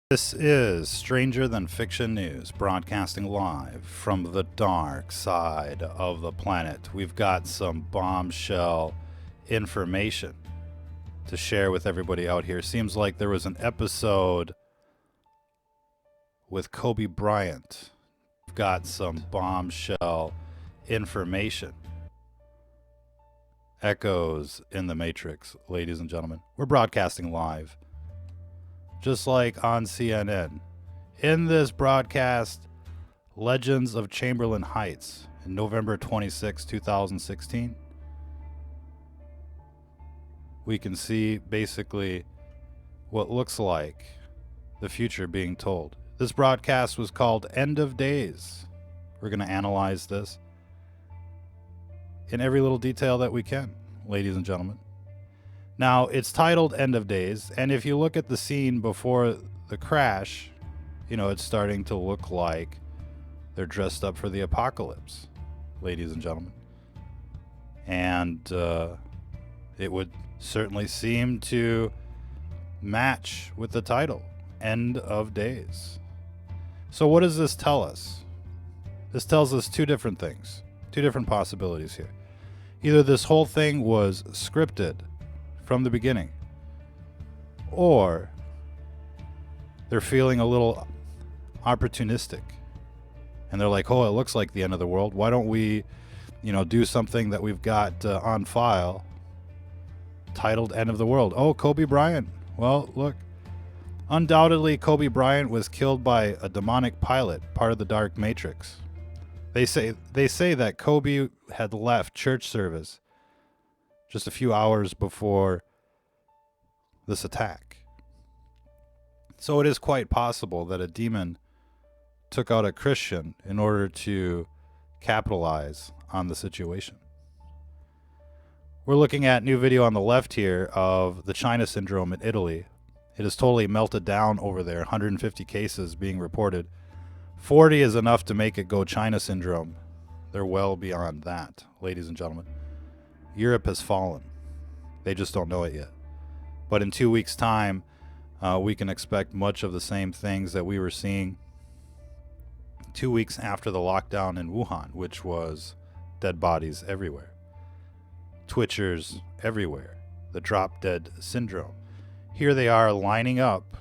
This is Stranger Than Fiction News, broadcasting live from the dark side of the planet. We've got some bombshell information to share with everybody out here. Seems like there was an episode with Kobe Bryant. We've got some bombshell information. Echoes in the Matrix, ladies and gentlemen. We're broadcasting live, just like on CNN. In this broadcast, Legends of Chamberlain Heights, in November 26, 2016, we can see basically what looks like the future being told. This broadcast was called End of Days. We're going to analyze this in every little detail that we can, ladies and gentlemen. Now, it's titled End of Days, and if you look at the scene before the crash, you know, it's starting to look like they're dressed up for the apocalypse, ladies and gentlemen. And it would certainly seem to match with the title, End of Days. So what does this tell us? This tells us two different things, two different possibilities here. Either this whole thing was scripted from the beginning, or they're feeling a little opportunistic and they're like, oh, it looks like the end of the world. Why don't we, do something that we've got on file titled End of the World? Oh, Kobe Bryant. Well, look, undoubtedly Kobe Bryant was killed by a demonic pilot, part of the Dark Matrix. They say that Kobe had left church service just a few hours before this attack. So it is quite possible that a demon took out a Christian in order to capitalize on the situation. We're looking at new video on the left here of the China syndrome in Italy. It is totally melted down over there, 150 cases being reported. 40 is enough to make it go China syndrome. They're well beyond that, ladies and gentlemen. Europe has fallen. They just don't know it yet. But in 2 weeks' time, we can expect much of the same things that we were seeing 2 weeks after the lockdown in Wuhan, which was dead bodies everywhere, twitchers everywhere, the drop dead syndrome. Here they are lining up.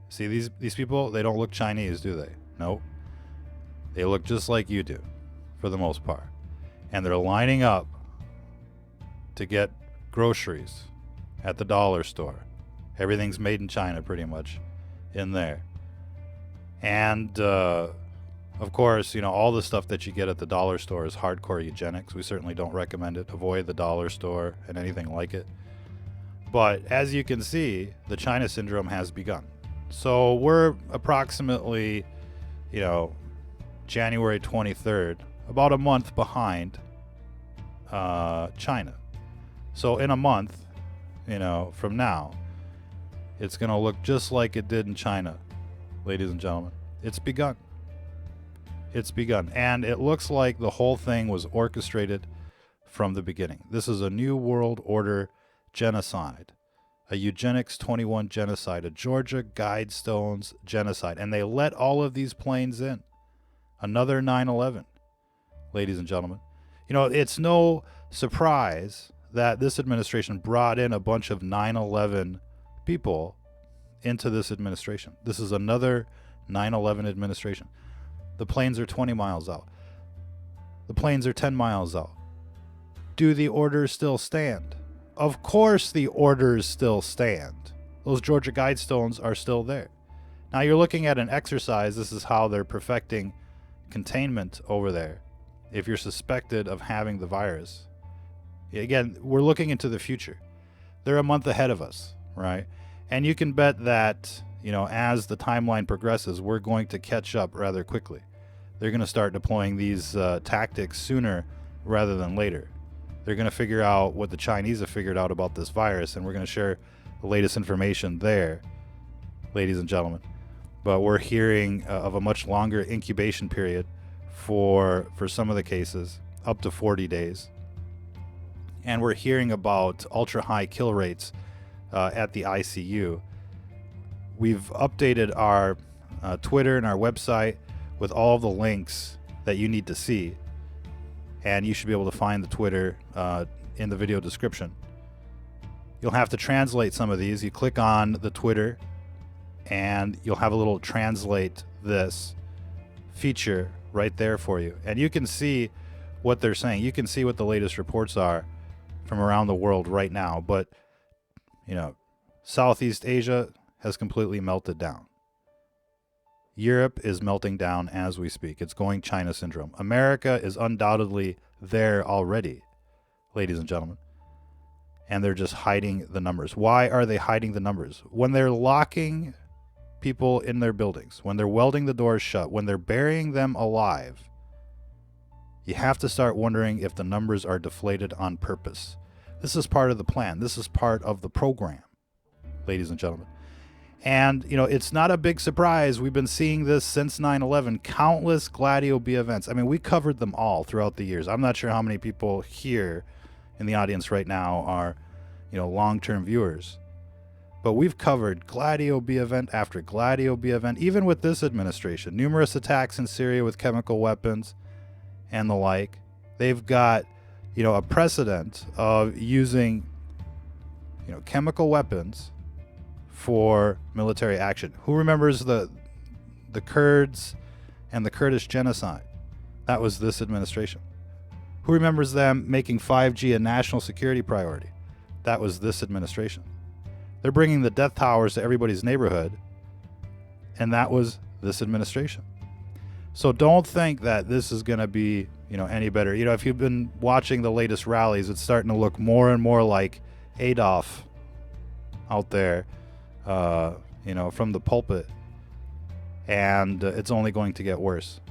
See, these people, they don't look Chinese, do they? Nope. They look just like you do, for the most part. And they're lining up to get groceries at the dollar store. Everything's made in China, pretty much, in there. And, of course, all the stuff that you get at the dollar store is hardcore eugenics. We certainly don't recommend it. Avoid the dollar store and anything like it. But as you can see, the China syndrome has begun. So we're approximately, January 23rd, about a month behind China. So in a month, from now, it's going to look just like it did in China, ladies and gentlemen. It's begun. It's begun. And it looks like the whole thing was orchestrated from the beginning. This is a New World Order genocide. A Eugenics 21 genocide, a Georgia Guidestones genocide, and they let all of these planes in. Another 9/11, ladies and gentlemen. It's no surprise that this administration brought in a bunch of 9/11 people into this administration. This is another 9/11 administration. The planes are 20 miles out. The planes are 10 miles out. Do the orders still stand? Of course the orders still stand. Those Georgia Guidestones are still there. Now you're looking at an exercise. This is how they're perfecting containment over there. If you're suspected of having the virus. Again, we're looking into the future. They're a month ahead of us, right? And you can bet that, as the timeline progresses, we're going to catch up rather quickly. They're going to start deploying these tactics sooner rather than later. They're going to figure out what the Chinese have figured out about this virus, and we're going to share the latest information there, ladies and gentlemen. But we're hearing of a much longer incubation period for some of the cases, up to 40 days. And we're hearing about ultra-high kill rates at the ICU. we've updated our Twitter and our website with all the links that you need to see. And you should be able to find the Twitter in the video description. You'll have to translate some of these. You click on the Twitter and you'll have a little translate this feature right there for you. And you can see what they're saying. You can see what the latest reports are from around the world right now. But, you know, Southeast Asia has completely melted down. Europe is melting down as we speak. It's going China syndrome. America is undoubtedly there already, ladies and gentlemen. And they're just hiding the numbers. Why are they hiding the numbers? When they're locking people in their buildings, when they're welding the doors shut, when they're burying them alive, you have to start wondering if the numbers are deflated on purpose. This is part of the plan. This is part of the program, ladies and gentlemen. And, you know, it's not a big surprise. We've been seeing this since 9/11, countless Gladio B events. I mean, we covered them all throughout the years. I'm not sure how many people here in the audience right now are, you know, long-term viewers. But we've covered Gladio B event after Gladio B event, even with this administration. Numerous attacks in Syria with chemical weapons and the like. They've got, you know, a precedent of using, you know, chemical weapons for military action. Who remembers the Kurds and the Kurdish genocide? That was this administration. Who remembers them making 5G a national security priority? That was this administration. They're bringing the death towers to everybody's neighborhood, and that was this administration. So don't think that this is going to be, you know, any better. You know, if you've been watching the latest rallies, it's starting to look more and more like Adolf out there, you know, from the pulpit. And it's only going to get worse.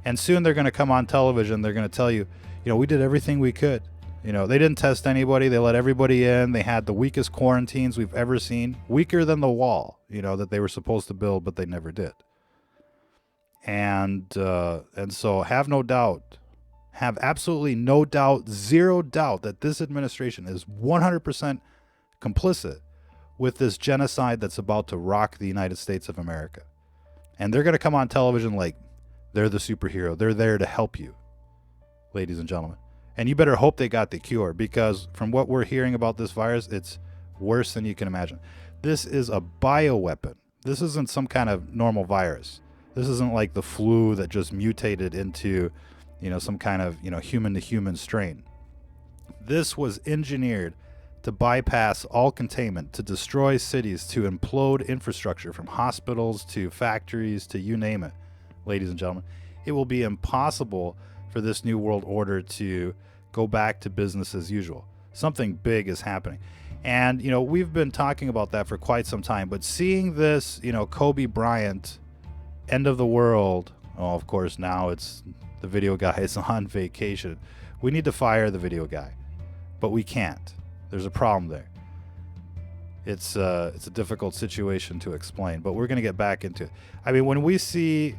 And soon they're going to come on television. They're going to tell you, you know, we did everything we could. You know, they didn't test anybody. They let everybody in. They had the weakest quarantines we've ever seen. Weaker than the wall, you know, that they were supposed to build, but they never did. And so have no doubt, have absolutely no doubt, zero doubt that this administration is 100% complicit with this genocide that's about to rock the United States of America. And they're going to come on television like they're the superhero. They're there to help you, ladies and gentlemen. And you better hope they got the cure, because from what we're hearing about this virus, it's worse than you can imagine. This is a bioweapon. This isn't some kind of normal virus. This isn't like the flu that just mutated into, you know, some kind of, you know, human-to-human strain. This was engineered to bypass all containment, to destroy cities, to implode infrastructure from hospitals to factories to you name it, ladies and gentlemen. It will be impossible for this new world order to go back to business as usual. Something big is happening. And, you know, we've been talking about that for quite some time, but seeing this, you know, Kobe Bryant, end of the world, oh, of course, now it's the video guy is on vacation. We need to fire the video guy, but we can't. There's a problem there. It's a difficult situation to explain, but we're going to get back into it. I mean, when we see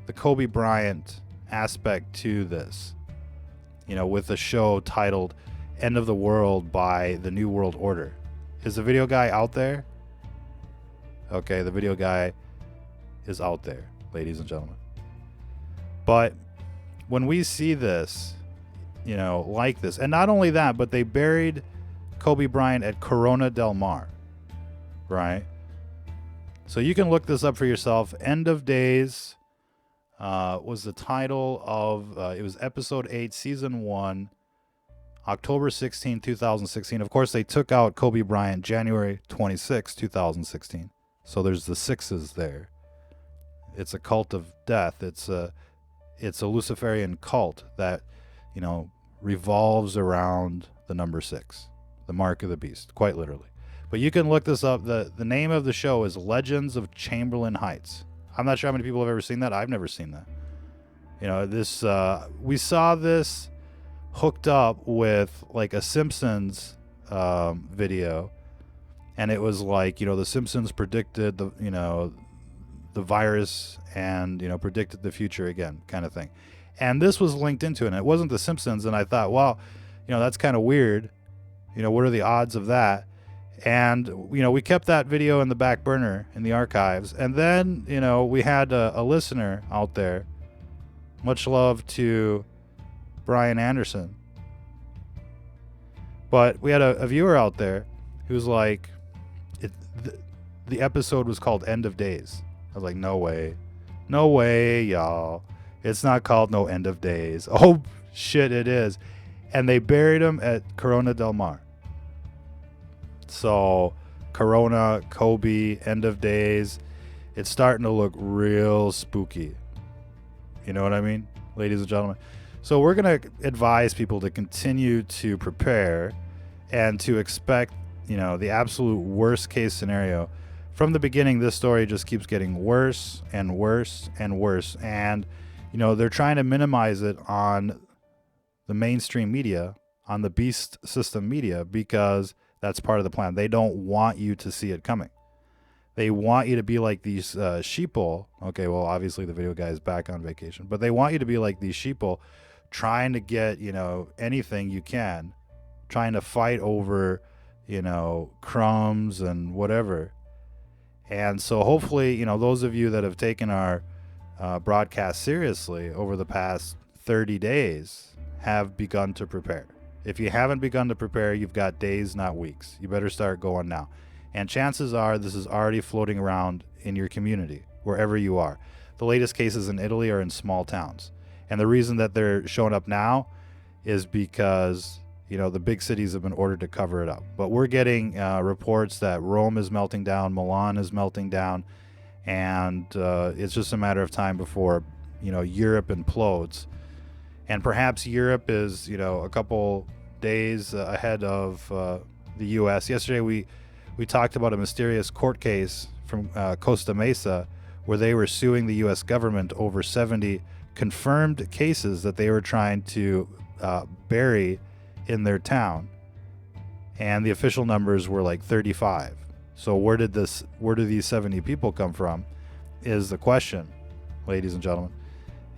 the Kobe Bryant aspect to this, you know, with a show titled End of the World by the New World Order, is the video guy out there? Okay, the video guy is out there, ladies and gentlemen. But when we see this, you know, like this, and not only that, but they buried Kobe Bryant at Corona del Mar, right? So you can look this up for yourself. End of Days was the title of, it was episode 8, season 1, October 16, 2016. Of course, they took out Kobe Bryant January 26, 2016. So there's the sixes there. It's a cult of death. It's a Luciferian cult that, you know, revolves around the number 6, the mark of the beast, quite literally. But you can look this up. The name of the show is Legends of Chamberlain Heights. I'm not sure how many people have ever seen that. I've never seen that. You know, this we saw this hooked up with like a Simpsons video, and it was like, you know, the Simpsons predicted the, you know, the virus and, you know, predicted the future again, kind of thing. And this was linked into it, and it wasn't the Simpsons. And I thought, well, you know, that's kind of weird. You know, what are the odds of that? And, we kept that video in the back burner in the archives. And then, we had a listener out there. Much love to Brian Anderson. But we had a viewer out there who's like, the episode was called End of Days. I was like, no way. No way, y'all. It's not called No End of Days. Oh, shit, it is. And they buried him at Corona del Mar. So, Corona, Kobe, End of Days. It's starting to look real spooky. You know what I mean, ladies and gentlemen? So we're going to advise people to continue to prepare and to expect, the absolute worst case scenario. From the beginning, this story just keeps getting worse and worse and worse. And, they're trying to minimize it on the mainstream media, on the beast system media, because that's part of the plan. They don't want you to see it coming. They want you to be like these sheeple. Okay, well, obviously the video guy is back on vacation. But they want you to be like these sheeple trying to get, anything you can. Trying to fight over, crumbs and whatever. And so hopefully, those of you that have taken our broadcast seriously over the past 30 days have begun to prepare. If you haven't begun to prepare, you've got days, not weeks. You better start going now. And chances are this is already floating around in your community, wherever you are. The latest cases in Italy are in small towns. And the reason that they're showing up now is because, the big cities have been ordered to cover it up. But we're getting reports that Rome is melting down, Milan is melting down, and it's just a matter of time before, Europe implodes. And perhaps Europe is, a couple days ahead of the U.S. Yesterday we talked about a mysterious court case from Costa Mesa where they were suing the U.S. government over 70 confirmed cases that they were trying to bury in their town. And the official numbers were like 35. So where do these 70 people come from is the question, ladies and gentlemen.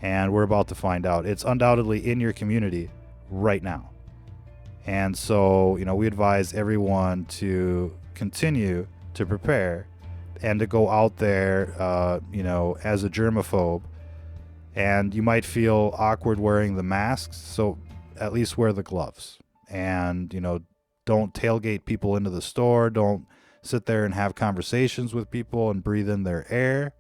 And we're about to find out. It's undoubtedly in your community right now. And so, we advise everyone to continue to prepare and to go out there, as a germaphobe. And you might feel awkward wearing the masks, so at least wear the gloves. And, don't tailgate people into the store. Don't sit there and have conversations with people and breathe in their air.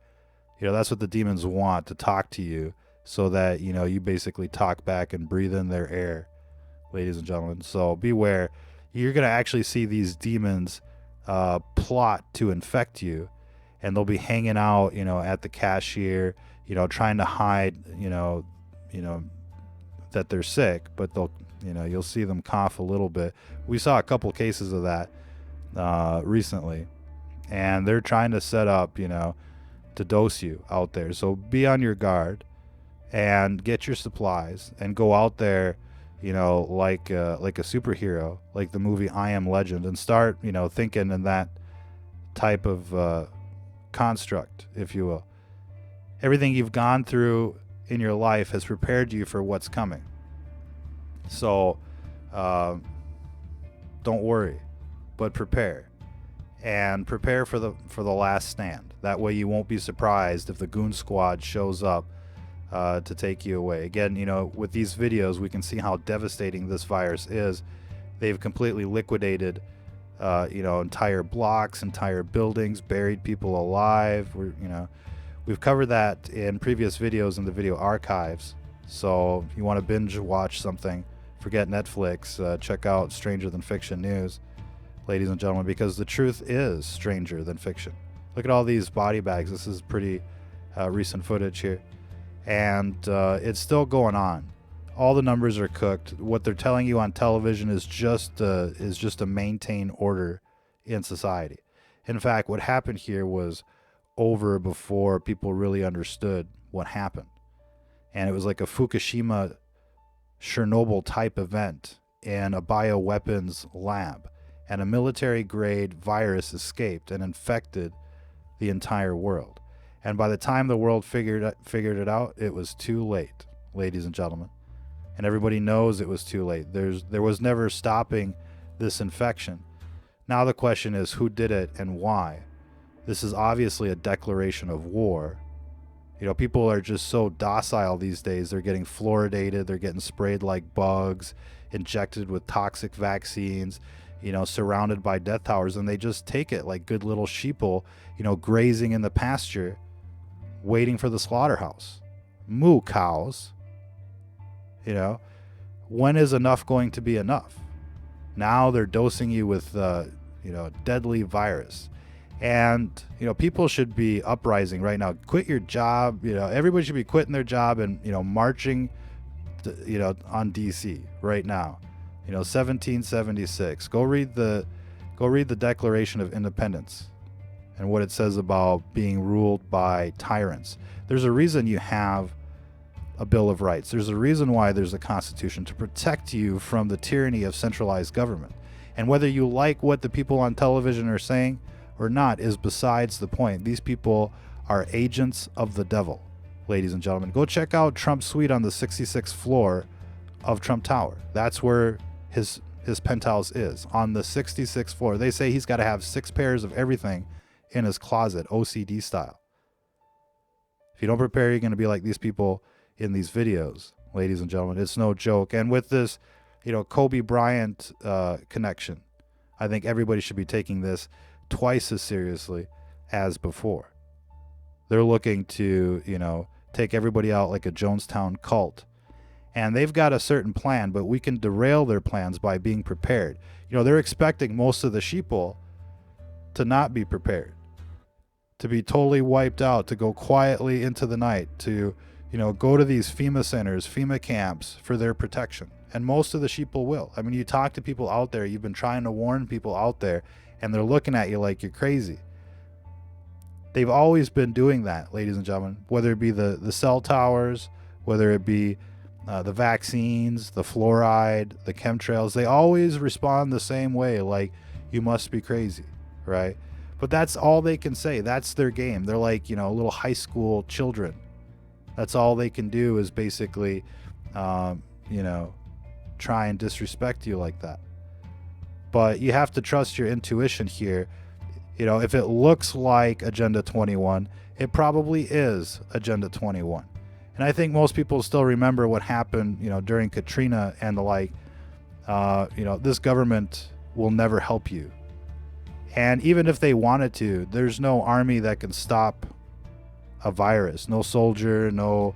That's what the demons want, to talk to you so that, you basically talk back and breathe in their air, ladies and gentlemen. So beware. You're going to actually see these demons plot to infect you, and they'll be hanging out, at the cashier, trying to hide, that they're sick, but you'll see them cough a little bit. We saw a couple cases of that recently, and they're trying to set up, to dose you out there. So be on your guard and get your supplies and go out there, like a superhero, like the movie I Am Legend, and start, thinking in that type of construct, if you will. Everything you've gone through in your life has prepared you for what's coming. So don't worry, but prepare. And prepare for the last stand. That way you won't be surprised if the goon squad shows up to take you away. Again, with these videos, we can see how devastating this virus is. They've completely liquidated, entire blocks, entire buildings, buried people alive. We've covered that in previous videos in the video archives. So if you want to binge watch something, forget Netflix, check out Stranger Than Fiction News, ladies and gentlemen, because the truth is stranger than fiction. Look at all these body bags. This is pretty recent footage here. And it's still going on. All the numbers are cooked. What they're telling you on television is just to maintain order in society. In fact, what happened here was over before people really understood what happened. And it was like a Fukushima Chernobyl type event in a bioweapons lab. And a military-grade virus escaped and infected the entire world. And by the time the world figured it out, it was too late, ladies and gentlemen. And everybody knows it was too late. There was never stopping this infection. Now the question is, who did it and why? This is obviously a declaration of war. You know, people are just so docile these days. They're getting fluoridated. They're getting sprayed like bugs, injected with toxic vaccines, you know, surrounded by death towers. And they just take it like good little sheeple, you know, grazing in the pasture, waiting for the slaughterhouse. Moo cows. You know, when is enough going to be enough? Now they're dosing you with, you know, deadly virus. And, you know, people should be uprising right now. Quit your job. You know, everybody should be quitting their job and, you know, marching, you know, on DC right now. You know, 1776. Go read the Declaration of Independence and what it says about being ruled by tyrants. There's a reason you have a Bill of Rights. There's a reason why there's a Constitution, to protect you from the tyranny of centralized government. And whether you like what the people on television are saying or not is besides the point. These people are agents of the devil, ladies and gentlemen. Go check out Trump's suite on the 66th floor of Trump Tower. That's where his penthouse is, on the 66th floor. They say he's got to have 6 pairs of everything in his closet, OCD style. If you don't prepare, you're going to be like these people in these videos, ladies and gentlemen. It's no joke. And with this, you know, Kobe Bryant connection, I think everybody should be taking this twice as seriously as before. They're looking to, you know, take everybody out like a Jonestown cult. And they've got a certain plan, but we can derail their plans by being prepared. You know, they're expecting most of the sheeple to not be prepared, to be totally wiped out, to go quietly into the night, to, you know, go to these FEMA centers, FEMA camps for their protection. And most of the sheeple will. I mean, you talk to people out there, you've been trying to warn people out there, and they're looking at you like you're crazy. They've always been doing that, ladies and gentlemen, whether it be the cell towers, whether it be the vaccines, the fluoride, the chemtrails. They always respond the same way, like, you must be crazy, right? But that's all they can say. That's their game. They're like, you know, little high school children. That's all they can do is basically, you know, try and disrespect you like that. But you have to trust your intuition here. You know, if it looks like Agenda 21, it probably is Agenda 21. And I think most people still remember what happened, you know, during Katrina and the like. You know, this government will never help you. And even if they wanted to, there's no army that can stop a virus. No soldier, no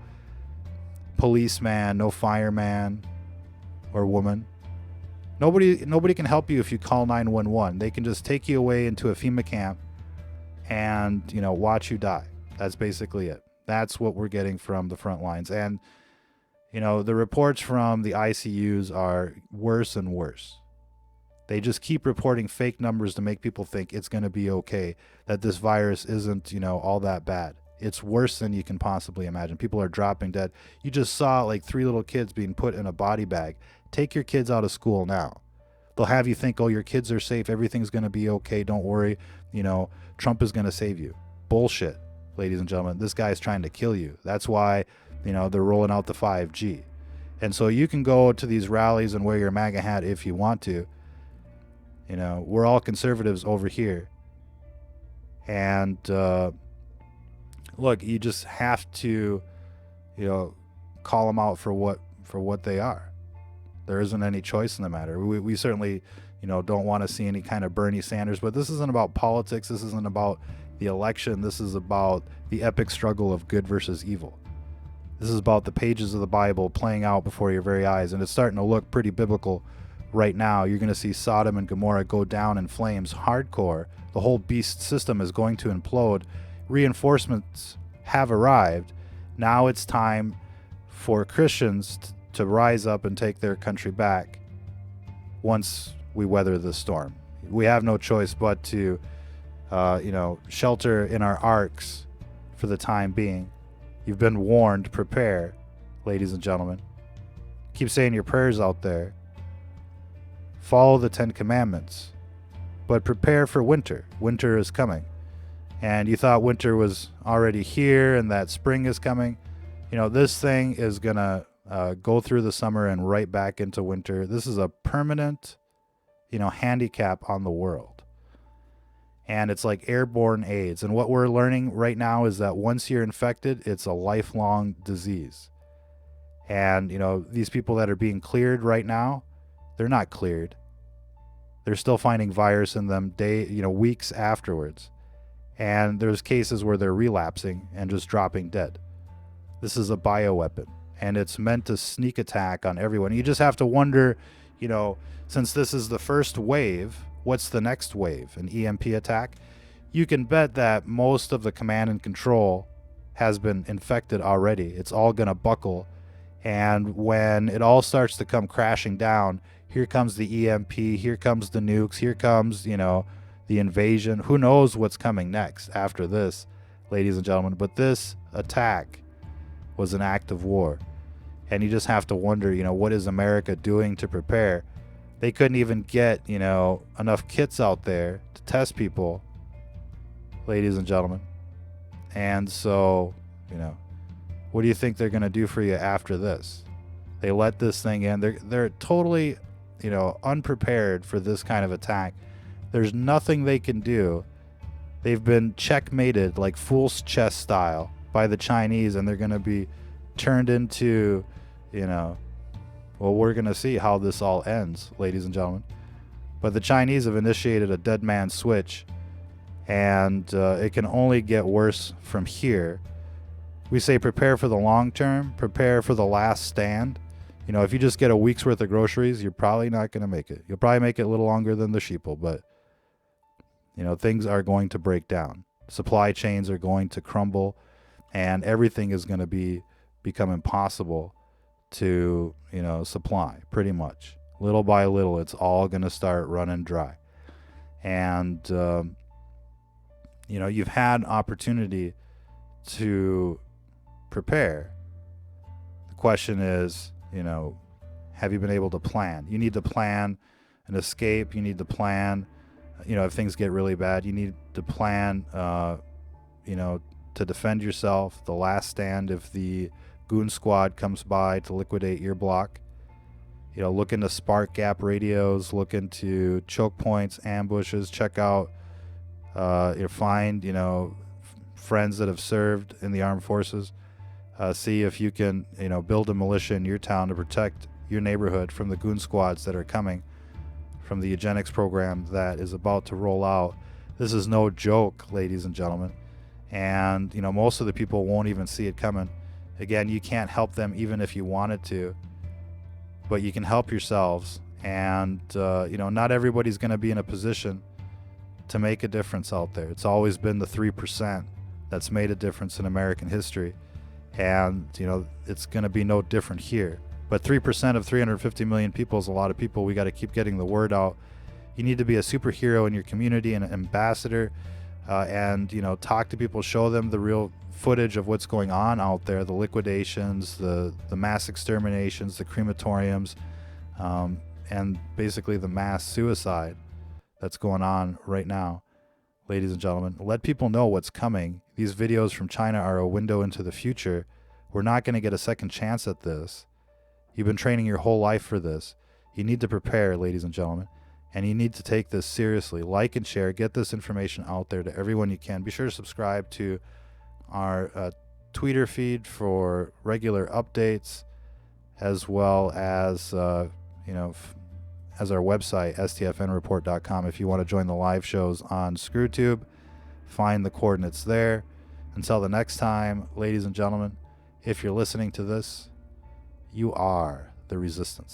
policeman, no fireman or woman. Nobody can help you if you call 911. They can just take you away into a FEMA camp and, you know, watch you die. That's basically it. That's what we're getting from the front lines. And, you know, the reports from the ICUs are worse and worse. They just keep reporting fake numbers to make people think it's going to be okay, that this virus isn't, you know, all that bad. It's worse than you can possibly imagine. People are dropping dead. You just saw like 3 little kids being put in a body bag. Take your kids out of school now. They'll have you think, oh, your kids are safe. Everything's going to be okay. Don't worry. You know, Trump is going to save you. Bullshit, ladies and gentlemen. This guy's trying to kill you. That's why, you know, they're rolling out the 5G. And so you can go to these rallies and wear your MAGA hat if you want to. You know, we're all conservatives over here. And look, you just have to, you know, call them out for what they are. There isn't any choice in the matter. We certainly, you know, don't want to see any kind of Bernie Sanders, but this isn't about politics. This isn't about the election. This is about the epic struggle of good versus evil. This is about the pages of the Bible playing out before your very eyes, and it's starting to look pretty biblical right now. You're going to see Sodom and Gomorrah go down in flames hardcore. The whole beast system is going to implode. Reinforcements have arrived. Now it's time for Christians to rise up and take their country back once we weather this storm. We have no choice but to, you know, shelter in our arks for the time being. You've been warned. Prepare, ladies and gentlemen. Keep saying your prayers out there. Follow the 10 Commandments. But prepare for winter. Winter is coming. And you thought winter was already here and that spring is coming. You know, this thing is going to go through the summer and right back into winter. This is a permanent, you know, handicap on the world. And it's like airborne AIDS. And what we're learning right now is that once you're infected, it's a lifelong disease. And, these people that are being cleared right now, they're not cleared. They're still finding virus in them weeks afterwards. And there's cases where they're relapsing and just dropping dead. This is a bioweapon, and it's meant to sneak attack on everyone. You just have to wonder, since this is the first wave, what's the next wave? An EMP attack? You can bet that most of the command and control has been infected already. It's all going to buckle. And when it all starts to come crashing down, here comes the EMP, here comes the nukes, here comes, the invasion. Who knows what's coming next after this, ladies and gentlemen. But this attack was an act of war. And you just have to wonder, what is America doing to prepare? They couldn't even get, enough kits out there to test people, ladies and gentlemen. And so, what do you think they're going to do for you after this? They let this thing in. They're totally, unprepared for this kind of attack. There's nothing they can do. They've been checkmated, like fool's chess style, by the Chinese, and they're going to be turned into, well, we're going to see how this all ends, ladies and gentlemen. But the Chinese have initiated a dead man switch, and it can only get worse from here. We say prepare for the long term, prepare for the last stand. If you just get a week's worth of groceries, you're probably not going to make it. You'll probably make it a little longer than the sheeple, but, things are going to break down. Supply chains are going to crumble, and everything is going to become impossible to, supply, pretty much. Little by little, it's all going to start running dry. And, you've had opportunity to prepare. The question is, have you been able to plan? You need to plan an escape. You need to plan, if things get really bad, you need to plan, to defend yourself, the last stand if the goon squad comes by to liquidate your block. Look into spark gap radios, look into choke points, ambushes, check out, find, friends that have served in the armed forces. See if you can, build a militia in your town to protect your neighborhood from the goon squads that are coming from the eugenics program that is about to roll out. This is no joke, ladies and gentlemen. And, most of the people won't even see it coming. Again, you can't help them even if you wanted to, but you can help yourselves. And, not everybody's going to be in a position to make a difference out there. It's always been the 3% that's made a difference in American history. And, it's going to be no different here. But 3% of 350 million people is a lot of people. We got to keep getting the word out. You need to be a superhero in your community, an ambassador, and, talk to people, show them the real footage of what's going on out there, the liquidations, the mass exterminations, the crematoriums, and basically the mass suicide that's going on right now, ladies and gentlemen. Let people know what's coming. These videos from China are a window into the future. We're not going to get a second chance at this. You've been training your whole life for this. You need to prepare, ladies and gentlemen, and you need to take this seriously. Like and share. Get this information out there to everyone you can. Be sure to subscribe to our Twitter feed for regular updates, as well as, as our website, stfnreport.com. If you want to join the live shows on ScrewTube, find the coordinates there. Until the next time, ladies and gentlemen, if you're listening to this, you are the resistance.